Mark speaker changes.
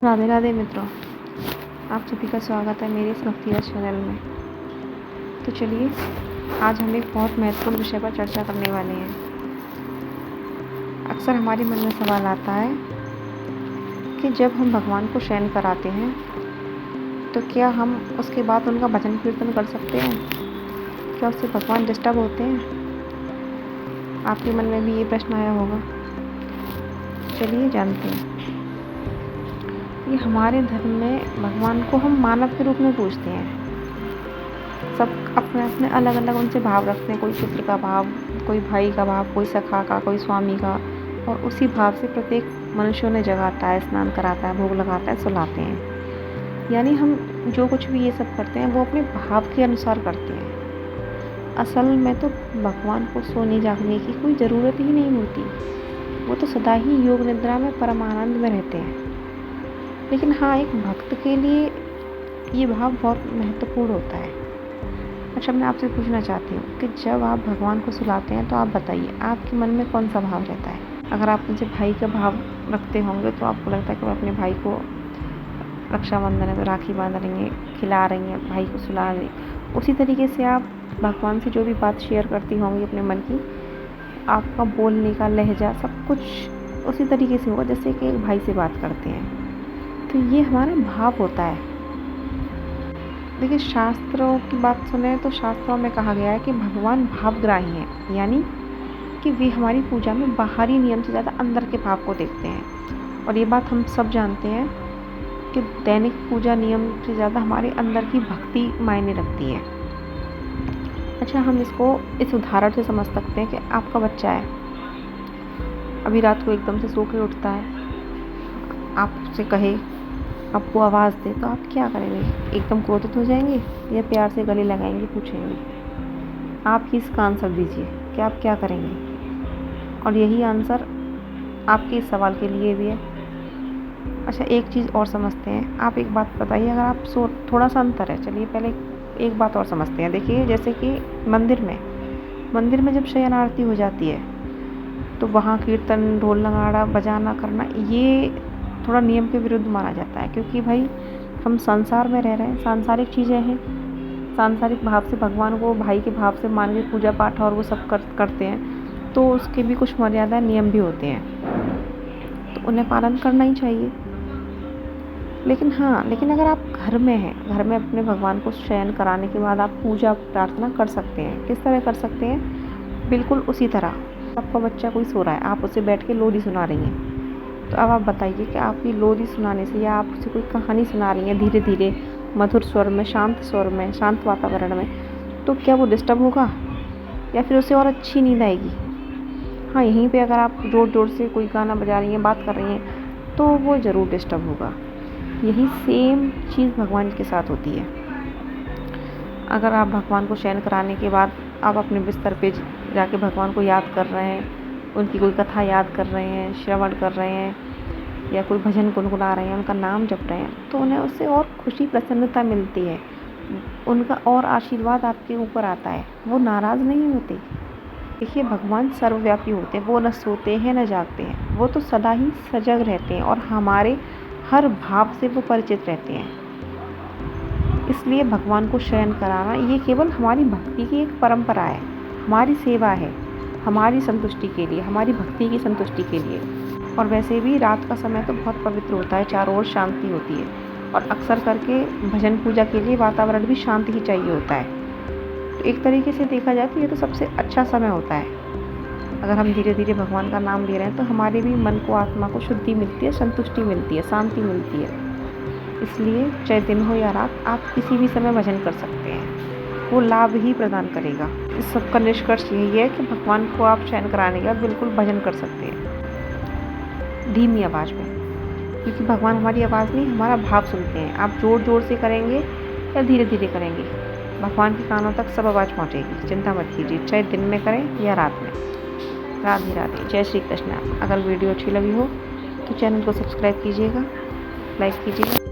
Speaker 1: राधे राधे मित्रों, आप सभी का स्वागत है मेरे इस भक्तिरस चैनल में। तो चलिए, आज हम एक बहुत महत्वपूर्ण विषय पर चर्चा करने वाले हैं। अक्सर हमारे मन में सवाल आता है कि जब हम भगवान को शयन कराते हैं तो क्या हम उसके बाद उनका भजन कीर्तन कर सकते हैं? क्या उससे भगवान डिस्टर्ब होते हैं? आपके मन में भी ये प्रश्न आया होगा। चलिए जानते हैं। ये हमारे धर्म में भगवान को हम मानव के रूप में पूजते हैं। सब अपने अपने अलग अलग उनसे भाव रखते हैं। कोई पुत्र का भाव, कोई भाई का भाव, कोई सखा का, कोई स्वामी का, और उसी भाव से प्रत्येक मनुष्यों ने जगाता है, स्नान कराता है, भोग लगाता है, सुलाते हैं। यानी हम जो कुछ भी ये सब करते हैं वो अपने भाव के अनुसार करते हैं। असल में तो भगवान को सोने जागने की कोई ज़रूरत ही नहीं होती। वो तो सदा ही योग निद्रा में परमानंद में रहते हैं। लेकिन हाँ, एक भक्त के लिए ये भाव बहुत महत्वपूर्ण होता है। अच्छा, मैं आपसे पूछना चाहती हूँ कि जब आप भगवान को सुलाते हैं तो आप बताइए, आपके मन में कौन सा भाव रहता है? अगर आप उनसे भाई का भाव रखते होंगे तो आपको लगता है कि वो अपने भाई को रक्षाबंधन है तो राखी बांध रही हैं, खिला रही हैं, भाई को सुला रही। उसी तरीके से आप भगवान से जो भी बात शेयर करती होंगी अपने मन की, आपका बोलने का लहजा सब कुछ उसी तरीके से होगा जैसे कि एक भाई से बात करते हैं। तो ये हमारा भाव होता है। देखिए, शास्त्रों की बात सुने तो शास्त्रों में कहा गया है कि भगवान भावग्राही हैं, यानी कि वे हमारी पूजा में बाहरी नियम से ज़्यादा अंदर के भाव को देखते हैं। और ये बात हम सब जानते हैं कि दैनिक पूजा नियम से ज़्यादा हमारे अंदर की भक्ति मायने रखती है। अच्छा, हम इसको इस उदाहरण से समझ सकते हैं कि आपका बच्चा है, अभी रात को एकदम से सो के उठता है, आपसे कहे, आपको आवाज़ दे, तो आप क्या करेंगे? एकदम क्रोधित हो जाएंगे या प्यार से गले लगाएंगे, पूछेंगे? आप ही इसका आंसर दीजिए कि आप क्या करेंगे। और यही आंसर आपके इस सवाल के लिए भी है। अच्छा, एक चीज़ और समझते हैं। आप एक बात बताइए, अगर आप थोड़ा सा अंतर है, चलिए पहले एक बात और समझते हैं। देखिए, जैसे कि मंदिर में जब शयन आरती हो जाती है तो वहाँ कीर्तन, ढोल नगाड़ा बजाना करना, ये थोड़ा नियम के विरुद्ध माना जाता है। क्योंकि भाई, हम संसार में रह रहे हैं, सांसारिक चीज़ें हैं, सांसारिक भाव से भगवान को भाई के भाव से मान के पूजा पाठ और वो सब करते हैं, तो उसके भी कुछ मर्यादा नियम भी होते हैं, तो उन्हें पालन करना ही चाहिए। लेकिन अगर आप घर में हैं, घर में अपने भगवान को शयन कराने के बाद आप पूजा प्रार्थना कर सकते हैं। किस तरह कर सकते हैं? बिल्कुल उसी तरह। आपका बच्चा कोई सो रहा है, आप उसे बैठ के लोरी सुना रही हैं, तो अब आप बताइए कि आपकी लोरी सुनाने से या आप उसे कोई कहानी सुना रही हैं धीरे धीरे, मधुर स्वर में, शांत स्वर में, शांत वातावरण में, तो क्या वो डिस्टर्ब होगा या फिर उसे और अच्छी नींद आएगी? हाँ, यहीं पे अगर आप ज़ोर ज़ोर से कोई गाना बजा रही हैं, बात कर रही हैं, तो वो ज़रूर डिस्टर्ब होगा। यही सेम चीज़ भगवान के साथ होती है। अगर आप भगवान को शयन कराने के बाद आप अपने बिस्तर पे जाके भगवान को याद कर रहे हैं, उनकी कोई कथा याद कर रहे हैं, श्रवण कर रहे हैं, या कोई भजन गुनगुना रहे हैं, उनका नाम जप रहे हैं, तो उन्हें उससे और खुशी, प्रसन्नता मिलती है, उनका और आशीर्वाद आपके ऊपर आता है। वो नाराज़ नहीं होते। देखिए, भगवान सर्वव्यापी होते हैं, वो न सोते हैं न जागते हैं, वो तो सदा ही सजग रहते हैं और हमारे हर भाव से वो परिचित रहते हैं। इसलिए भगवान को शयन कराना ये केवल हमारी भक्ति की एक परंपरा है, हमारी सेवा है, हमारी संतुष्टि के लिए, हमारी भक्ति की संतुष्टि के लिए। और वैसे भी रात का समय तो बहुत पवित्र होता है, चारों ओर शांति होती है, और अक्सर करके भजन पूजा के लिए वातावरण भी शांत ही चाहिए होता है। तो एक तरीके से देखा जाए तो ये तो सबसे अच्छा समय होता है। अगर हम धीरे धीरे भगवान का नाम ले रहे हैं तो हमारे भी मन को, आत्मा को शुद्धि मिलती है, संतुष्टि मिलती है, शांति मिलती है। इसलिए चाहे दिन हो या रात, आप किसी भी समय भजन कर सकते हैं, वो लाभ ही प्रदान करेगा। इस सब का निष्कर्ष यही है कि भगवान को आप शयन कराने के बाद बिल्कुल भजन कर सकते हैं, धीमी आवाज़ में, क्योंकि भगवान हमारी आवाज़ नहीं, हमारा भाव सुनते हैं। आप ज़ोर ज़ोर से करेंगे या धीरे धीरे करेंगे, भगवान के कानों तक सब आवाज़ पहुँचेगी। चिंता मत कीजिए, चाहे दिन में करें या रात में। राधे राधे, जय श्री कृष्ण। अगर वीडियो अच्छी लगी हो तो चैनल को सब्सक्राइब कीजिएगा, लाइक कीजिएगा।